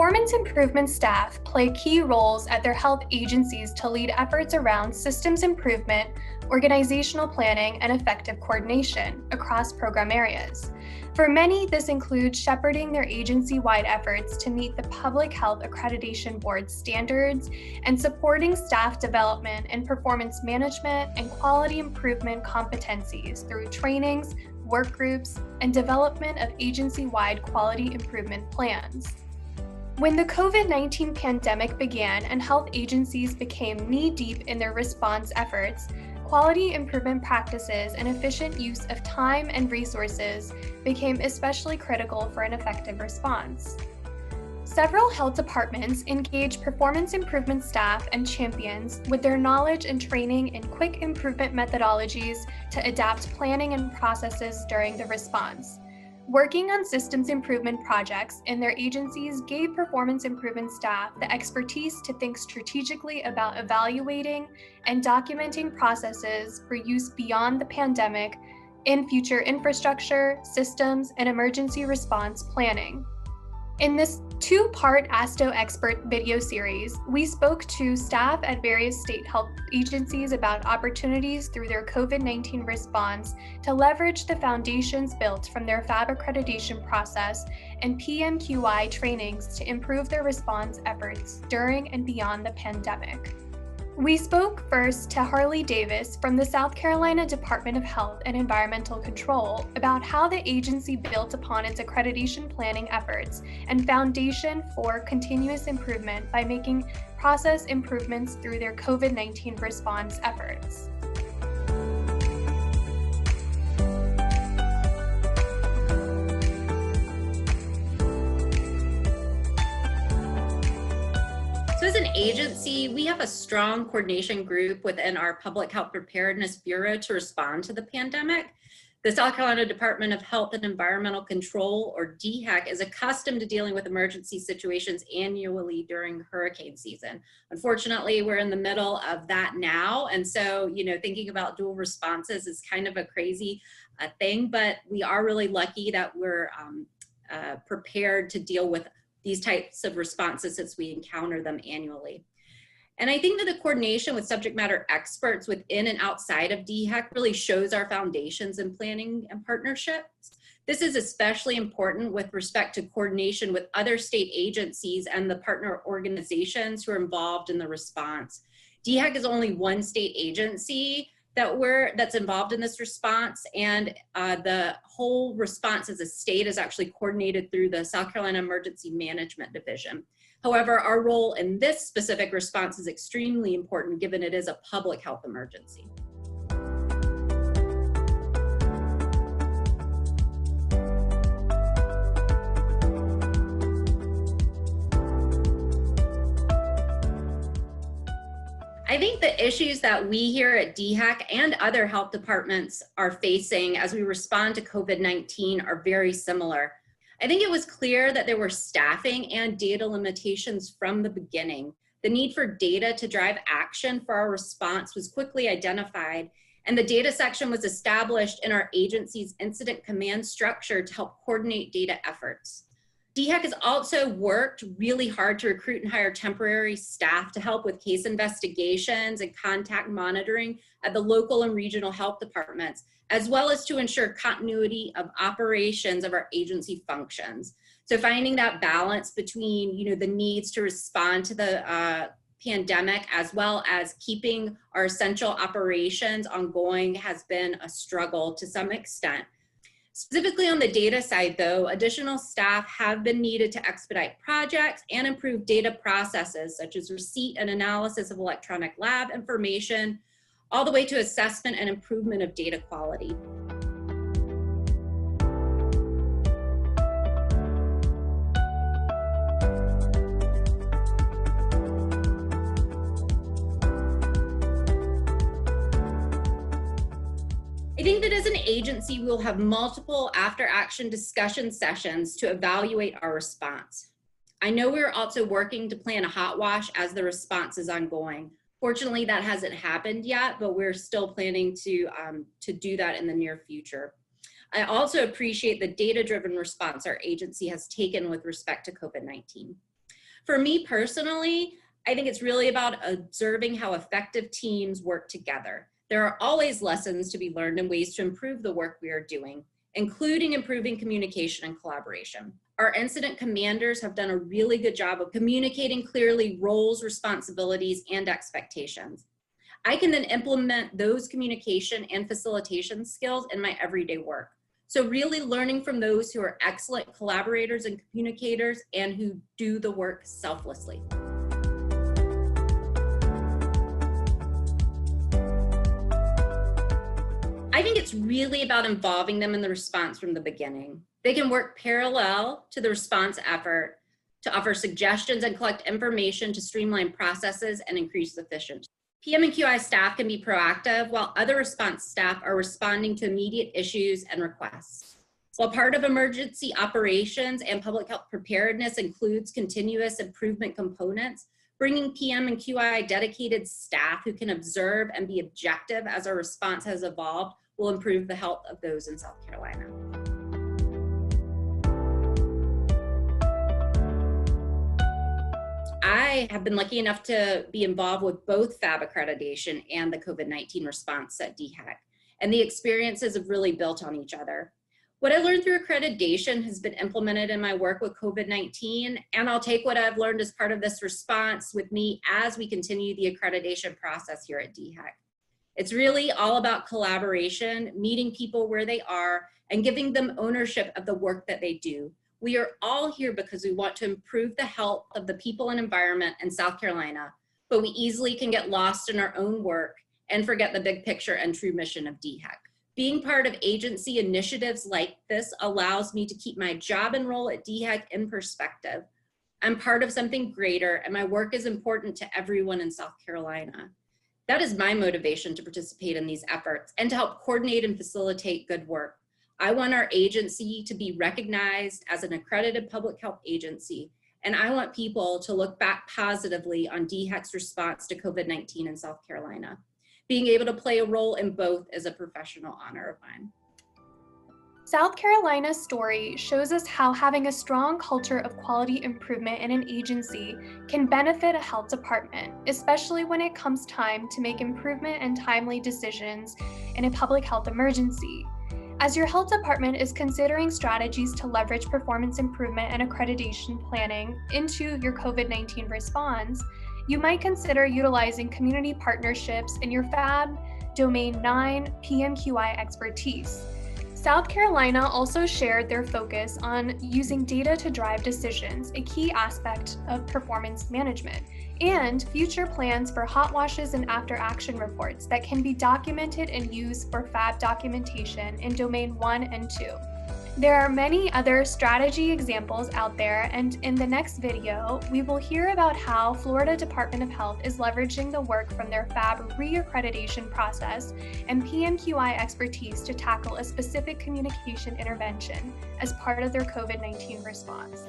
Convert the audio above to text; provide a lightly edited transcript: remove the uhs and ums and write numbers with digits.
Performance improvement staff play key roles at their health agencies to lead efforts around systems improvement, organizational planning, and effective coordination across program areas. For many, this includes shepherding their agency-wide efforts to meet the Public Health Accreditation Board standards and supporting staff development in performance management and quality improvement competencies through trainings, work groups, and development of agency-wide quality improvement plans. When the COVID-19 pandemic began and health agencies became knee-deep in their response efforts, quality improvement practices and efficient use of time and resources became especially critical for an effective response. Several health departments engage performance improvement staff and champions with their knowledge and training in quick improvement methodologies to adapt planning and processes during the response. Working on systems improvement projects in their agencies gave performance improvement staff the expertise to think strategically about evaluating and documenting processes for use beyond the pandemic in future infrastructure, systems, and emergency response planning. In this two-part ASTO Expert video series, we spoke to staff at various state health agencies about opportunities through their COVID-19 response to leverage the foundations built from their PHAB accreditation process and PMQI trainings to improve their response efforts during and beyond the pandemic. We spoke first to Harley Davis from the South Carolina Department of Health and Environmental Control about how the agency built upon its accreditation planning efforts and foundation for continuous improvement by making process improvements through their COVID-19 response efforts. So as an agency, we have a strong coordination group within our Public Health Preparedness Bureau to respond to the pandemic. The South Carolina Department of Health and Environmental Control, or DHEC, is accustomed to dealing with emergency situations annually during hurricane season. Unfortunately, we're in the middle of that now. And so, thinking about dual responses is kind of a crazy thing, but we are really lucky that we're prepared to deal with these types of responses as we encounter them annually. And I think that the coordination with subject matter experts within and outside of DHEC really shows our foundations in planning and partnerships. This is especially important with respect to coordination with other state agencies and the partner organizations who are involved in the response. DHEC is only one state agency that's involved in this response, and the whole response as a state is actually coordinated through the South Carolina Emergency Management Division. However, our role in this specific response is extremely important given it is a public health emergency. I think the issues that we here at DHEC and other health departments are facing as we respond to COVID-19 are very similar. I think it was clear that there were staffing and data limitations from the beginning. The need for data to drive action for our response was quickly identified, and the data section was established in our agency's incident command structure to help coordinate data efforts. DHEC has also worked really hard to recruit and hire temporary staff to help with case investigations and contact monitoring at the local and regional health departments, as well as to ensure continuity of operations of our agency functions. So finding that balance between, the needs to respond to the pandemic as well as keeping our essential operations ongoing has been a struggle to some extent. Specifically on the data side, though, additional staff have been needed to expedite projects and improve data processes, such as receipt and analysis of electronic lab information, all the way to assessment and improvement of data quality. I think that as an agency, we'll have multiple after-action discussion sessions to evaluate our response. I know we're also working to plan a hot wash as the response is ongoing. Fortunately, that hasn't happened yet, but we're still planning to do that in the near future. I also appreciate the data-driven response our agency has taken with respect to COVID-19. For me personally, I think it's really about observing how effective teams work together. There are always lessons to be learned and ways to improve the work we are doing, including improving communication and collaboration. Our incident commanders have done a really good job of communicating clearly roles, responsibilities, and expectations. I can then implement those communication and facilitation skills in my everyday work. So really learning from those who are excellent collaborators and communicators and who do the work selflessly. I think it's really about involving them in the response from the beginning. They can work parallel to the response effort to offer suggestions and collect information to streamline processes and increase efficiency. PM and QI staff can be proactive while other response staff are responding to immediate issues and requests. While part of emergency operations and public health preparedness includes continuous improvement components, bringing PM and QI dedicated staff who can observe and be objective as our response has evolved will improve the health of those in South Carolina. I have been lucky enough to be involved with both PHAB Accreditation and the COVID-19 response at DHEC, and the experiences have really built on each other. What I learned through accreditation has been implemented in my work with COVID-19, and I'll take what I've learned as part of this response with me as we continue the accreditation process here at DHEC. It's really all about collaboration, meeting people where they are, and giving them ownership of the work that they do. We are all here because we want to improve the health of the people and environment in South Carolina, but we easily can get lost in our own work and forget the big picture and true mission of DHEC. Being part of agency initiatives like this allows me to keep my job and role at DHEC in perspective. I'm part of something greater, and my work is important to everyone in South Carolina. That is my motivation to participate in these efforts and to help coordinate and facilitate good work. I want our agency to be recognized as an accredited public health agency, and I want people to look back positively on DHEC's response to COVID-19 in South Carolina. Being able to play a role in both is a professional honor of mine. South Carolina's story shows us how having a strong culture of quality improvement in an agency can benefit a health department, especially when it comes time to make improvement and timely decisions in a public health emergency. As your health department is considering strategies to leverage performance improvement and accreditation planning into your COVID-19 response, you might consider utilizing community partnerships in your PHAB Domain 9 PMQI expertise. South Carolina also shared their focus on using data to drive decisions, a key aspect of performance management, and future plans for hot washes and after action reports that can be documented and used for PHAB documentation in Domain 1 and 2. There are many other strategy examples out there, and in the next video, we will hear about how Florida Department of Health is leveraging the work from their PHAB re-accreditation process and PMQI expertise to tackle a specific communication intervention as part of their COVID-19 response.